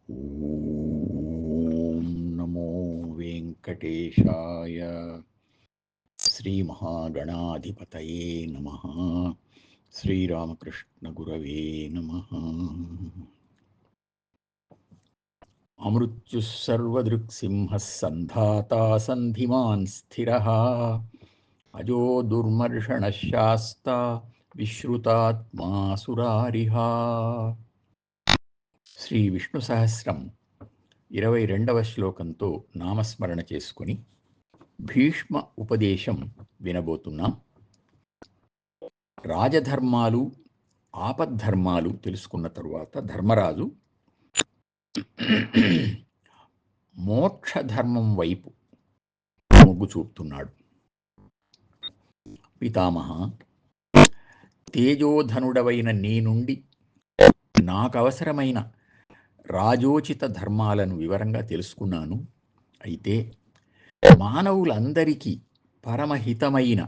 ఓం నమో వెంకటేశాయ. శ్రీమహాగణాధిపతయే నమః. శ్రీరామకృష్ణ గురవే నమః. అమృత్యుః సర్వదృక్సింహः సంధాతా సంధిమాన్ స్థిరः అజో దుర్మర్షణः శాస్తా విశ్రుతాత్మా సురారిహ. శ్రీ విష్ణు సహస్రం 22వ శ్లోకంతో నామస్మరణ చేసుకుని భీష్మ ఉపదేశం వినబోతున్నాం. రాజధర్మాలు ఆపద్ధర్మాలు తెలుసుకున్న తరువాత ధర్మరాజు మోక్ష ధర్మం వైపు మొగ్గు చూపుతున్నాడు. పితామహ, తేజోధనుడవైన నీ నుండి నాకు అవసరమైన రాజోచిత ధర్మాలను వివరంగా తెలుసుకున్నాను. అయితే మానవులందరికీ పరమహితమైన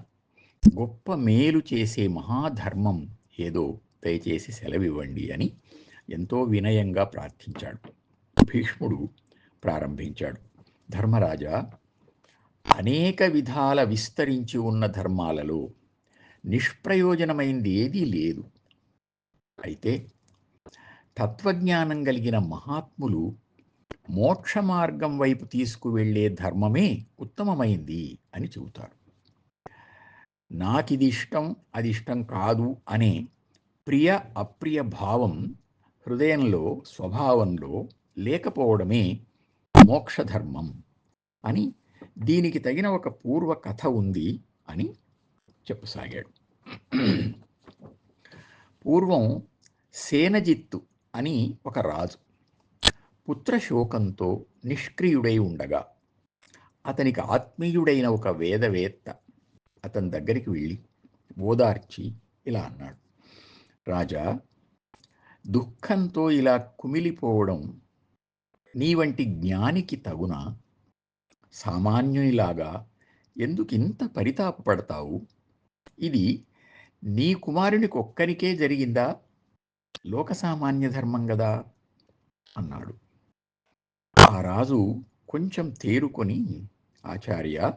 గొప్ప మేలు చేసే మహాధర్మం ఏదో దయచేసి సెలవివ్వండి అని ఎంతో వినయంగా ప్రార్థించాడు. భీష్ముడు ప్రారంభించాడు. ధర్మరాజా, అనేక విధాల విస్తరించి ఉన్న ధర్మాలలో నిష్ప్రయోజనమైంది ఏదీ లేదు. అయితే తత్వజ్ఞానం కలిగిన మహాత్ములు మోక్ష మార్గం వైపు తీసుకువెళ్లే ధర్మమే ఉత్తమమైంది అని చెబుతారు. నాకిది ఇష్టం, అది ఇష్టం కాదు అనే ప్రియ అప్రియ భావం హృదయంలో స్వభావంలో లేకపోవడమే మోక్షధర్మం అని, దీనికి తగిన ఒక పూర్వ కథ ఉంది అని చెప్పసాగాడు. పూర్వం సేనజిత్తు అని ఒక రాజు పుత్రశోకంతో నిష్క్రియుడై ఉండగా అతనికి ఆత్మీయుడైన ఒక వేదవేత్త అతని దగ్గరికి వెళ్ళి ఓదార్చి ఇలా అన్నాడు: రాజా, దుఃఖంతో ఇలా కుమిలిపోవడం నీ వంటి జ్ఞానికి తగునా? సామాన్యునిలాగా ఎందుకింత పరితాపపడతావు? ఇది నీ కుమారునికి ఒక్కరికే జరిగిందా? లోకసామాన్య ధర్మం గదా అన్నాడు. ఆ రాజు కొంచెం తేరుకొని, ఆచార్య,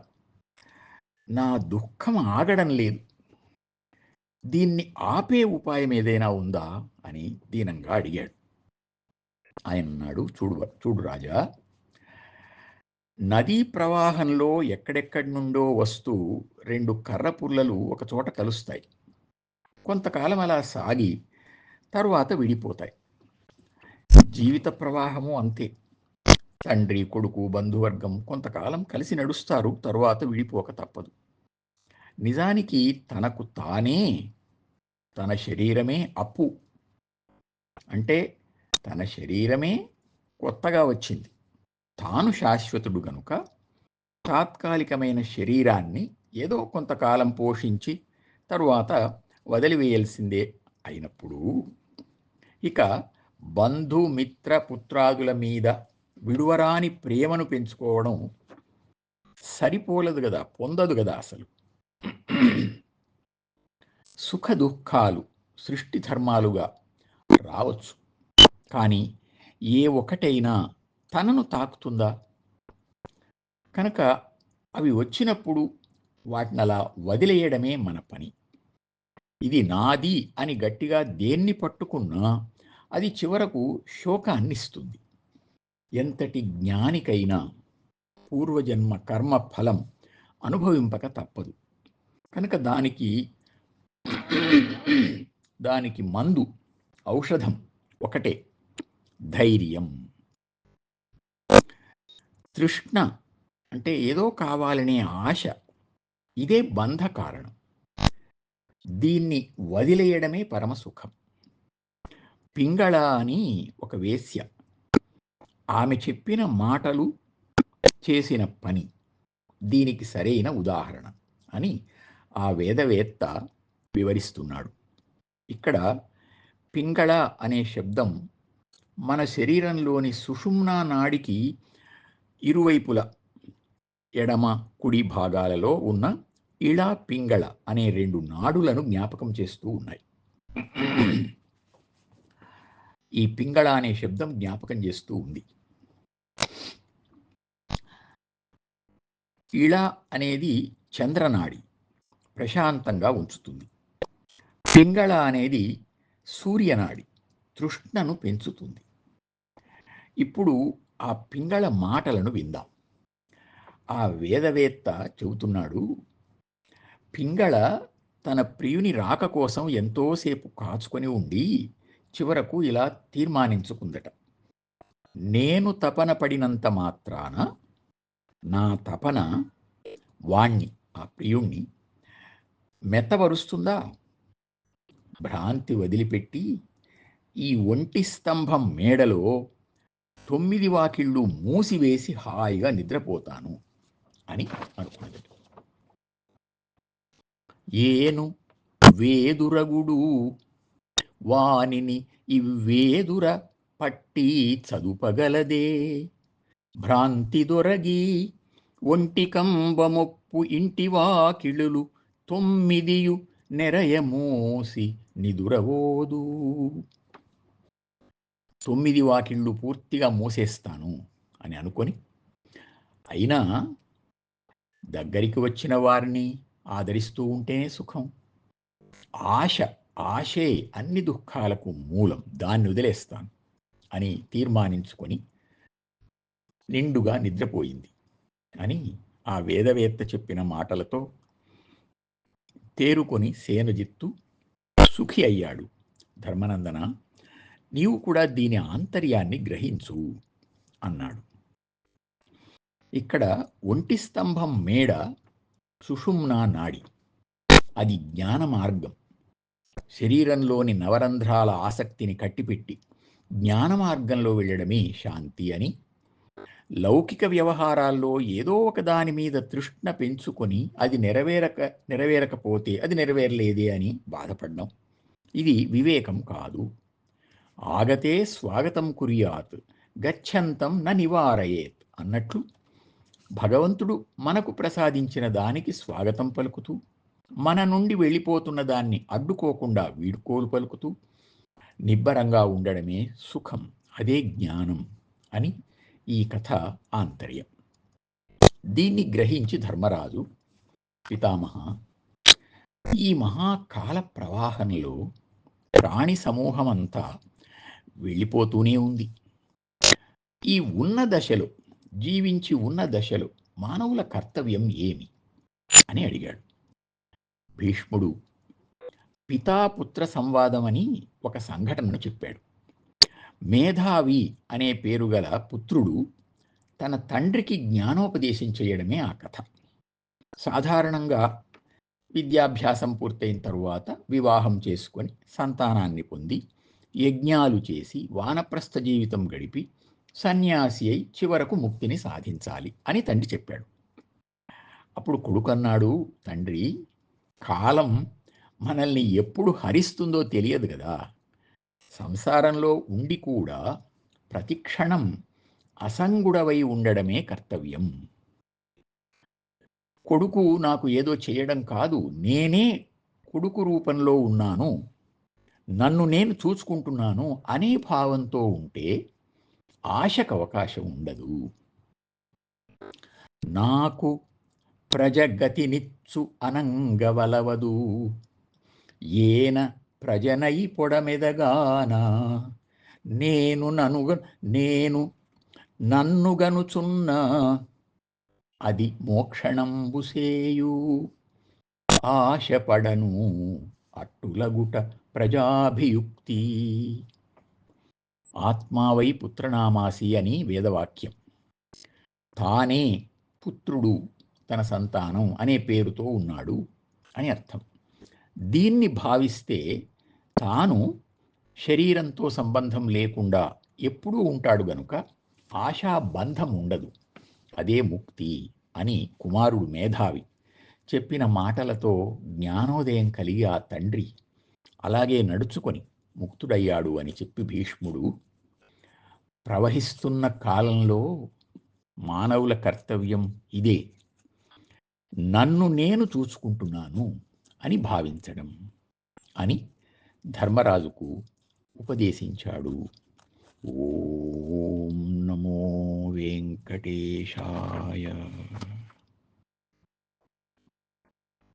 నా దుఃఖం ఆగడం లేదు, దీన్ని ఆపే ఉపాయం ఏదైనా ఉందా అని దీనంగా అడిగాడు. ఆయన అన్నాడు, చూడు రాజా, నదీ ప్రవాహంలో ఎక్కడెక్కడి నుండో వస్తూ 2 కర్ర పుల్లలు ఒక చోట కలుస్తాయి. కొంతకాలం అలా సాగి తరువాత విడిపోతాయి. జీవిత ప్రవాహము అంతే. తండ్రి, కొడుకు, బంధువర్గం కొంతకాలం కలిసి నడుస్తారు, తరువాత విడిపోక తప్పదు. నిజానికి తనకు తానే, తన శరీరమే అప్పు. అంటే తన శరీరమే కొత్తగా వచ్చింది. తాను శాశ్వతుడు గనుక తాత్కాలికమైన శరీరాన్ని ఏదో కొంతకాలం పోషించి తరువాత వదిలివేయాల్సిందే అయినప్పుడు ఇక బంధుమిత్ర పుత్రాదుల మీద విడువరాని ప్రేమను పెంచుకోవడం సరిపోలదు కదా, పొందదు కదా. అసలు సుఖ దుఃఖాలు సృష్టి ధర్మాలుగా రావచ్చు, కానీ ఏ ఒకటైనా తనను తాకుతుందా? కనుక అవి వచ్చినప్పుడు వాటిని అలా వదిలేయడమే మన పని. ఇది నాది అని గట్టిగా దేన్ని పట్టుకున్నా అది చివరకు శోకాన్ని ఇస్తుంది. ఎంతటి జ్ఞానికైనా పూర్వజన్మ కర్మ ఫలం అనుభవింపక తప్పదు. కనుక దానికి మందు, ఔషధం ఒకటే: ధైర్యం. తృష్ణ అంటే ఏదో కావాలనే ఆశ, ఇదే బంధ కారణం. దీన్ని వదిలేయడమే పరమసుఖం. పింగళ అని ఒక వేశ్య, ఆమె చెప్పిన మాటలు, చేసిన పని దీనికి సరైన ఉదాహరణ అని ఆ వేదవేత్త వివరిస్తున్నాడు. ఇక్కడ పింగళ అనే శబ్దం మన శరీరంలోని సుషుమ్నా నాడికి ఇరువైపుల ఎడమ కుడి భాగాలలో ఉన్న ఇళ పింగళ అనే 2 నాడులను జ్ఞాపకం చేస్తూ ఉన్నాయి. ఈ పింగళ అనే శబ్దం జ్ఞాపకం చేస్తూ ఉంది. ఇళ అనేది చంద్రనాడి, ప్రశాంతంగా ఉంచుతుంది. పింగళ అనేది సూర్యనాడి, తృష్ణను పెంచుతుంది. ఇప్పుడు ఆ పింగళ మాటలను విందాం. ఆ వేదవేత్త చెబుతున్నాడు, పింగళ తన ప్రియుని రాక కోసం ఎంతోసేపు కాచుకొని ఉండి చివరకు ఇలా తీర్మానించుకుందట. నేను తపన పడినంత మాత్రాన నా తపన వాణ్ణి, ఆ ప్రియుణ్ణి మెత్తబరుస్తుందా? భ్రాంతి వదిలిపెట్టి ఈ ఒంటి స్తంభం మేడలో 9 వాకిళ్ళు మూసివేసి హాయిగా నిద్రపోతాను అని అనుకున్నది. ఏను వేదురగుడు వానిని ఇవ్వేదుర పట్టి చదుపగలదే, భ్రాంతి దొరగి ఒంటి కంబమొప్పు ఇంటి వాకిళులు 9 నెరయమోసి నిదురవోదు. 9 వాకిళ్ళు పూర్తిగా మూసేస్తాను అని అనుకొని, అయినా దగ్గరికి వచ్చిన వారిని ఆదరిస్తూ ఉంటేనే సుఖం. ఆశే అన్ని దుఃఖాలకు మూలం, దాన్ని వదిలేస్తాను అని తీర్మానించుకొని నిండుగా నిద్రపోయింది అని ఆ వేదవేత్త చెప్పిన మాటలతో తేరుకొని సేనుజిత్తు సుఖి అయ్యాడు. ధర్మనందన, నీవు కూడా దీని ఆంతర్యాన్ని గ్రహించు అన్నాడు. ఇక్కడ ఒంటి స్తంభం మేడ సుషుమ్నా నాడి, అది జ్ఞాన మార్గం. శరీరంలోని నవరంధ్రాల ఆసక్తిని కట్టిపెట్టి జ్ఞాన మార్గంలో వెళ్ళడమే శాంతి అని, లౌకిక వ్యవహారాల్లో ఏదో ఒక దాని మీద తృష్ణ పెంచుకొని అది నెరవేరకపోతే అది నెరవేరలేదే అని బాధపడ్డం, ఇది వివేకం కాదు. ఆగతే స్వాగతం కుర్యాత్ గచ్చంతం న నివారయేత్ అన్నట్లు భగవంతుడు మనకు ప్రసాదించిన దానికి స్వాగతం పలుకుతూ, మన నుండి వెళ్ళిపోతున్న దాన్ని అడ్డుకోకుండా వీడ్కోలు పలుకుతూ నిబ్బరంగా ఉండడమే సుఖం, అదే జ్ఞానం అని ఈ కథ ఆంతర్యం. దీన్ని గ్రహించి ధర్మరాజు, పితామహ, ఈ మహాకాల ప్రవాహంలో ప్రాణి సమూహమంతా వెళ్ళిపోతూనే ఉంది. ఈ ఉన్న దశలో, జీవించి ఉన్న దశలో మానవుల కర్తవ్యం ఏమి అని అడిగాడు. భీష్ముడు పితాపుత్ర సంవాదం అని ఒక సంఘటనను చెప్పాడు. మేధావి అనే పేరు గల పుత్రుడు తన తండ్రికి జ్ఞానోపదేశం చేయడమే ఆ కథ. సాధారణంగా విద్యాభ్యాసం పూర్తయిన తరువాత వివాహం చేసుకొని సంతానాన్ని పొంది యజ్ఞాలు చేసి వానప్రస్థ జీవితం గడిపి సన్యాసి అయి చివరకు ముక్తిని సాధించాలి అని తండ్రి చెప్పాడు. అప్పుడు కొడుకన్నాడు, తండ్రి, కాలం మనల్ని ఎప్పుడు హరిస్తుందో తెలియదు కదా, సంసారంలో ఉండి కూడా ప్రతిక్షణం అసంగుడవై ఉండడమే కర్తవ్యం. కొడుకు నాకు ఏదో చేయడం కాదు, నేనే కొడుకు రూపంలో ఉన్నాను, నన్ను నేను చూసుకుంటున్నాను అనే భావంతో ఉంటే ఆశకు అవకాశం ఉండదు. నాకు ప్రజగతినిచ్చు అనంగవలవదు, ఏన ప్రజనై పొడమెదగాన నేను నన్నుగనుచున్న అది మోక్షణంబుసేయు, ఆశపడను అట్టులగుట ప్రజాభియుక్తి. ఆత్మావై పుత్రనామాసి అని వేదవాక్యం. తానే పుత్రుడు, తన సంతానం అనే పేరుతో ఉన్నాడు అని అర్థం. దీన్ని భావిస్తే తాను శరీరంతో సంబంధం లేకుండా ఎప్పుడూ ఉంటాడు గనుక ఆశాబంధం ఉండదు, అదే ముక్తి అని కుమారుడు మేధావి చెప్పిన మాటలతో జ్ఞానోదయం కలిగి ఆ తండ్రి అలాగే నడుచుకొని ముక్తుడయ్యాడు అని చెప్పి భీష్ముడు, ప్రవహిస్తున్న కాలంలో మానవుల కర్తవ్యం ఇదే, నన్ను నేను చూసుకుంటున్నాను అని భావించడం అని ధర్మరాజుకు ఉపదేశించాడు. ఓం నమో వెంకటేశాయ.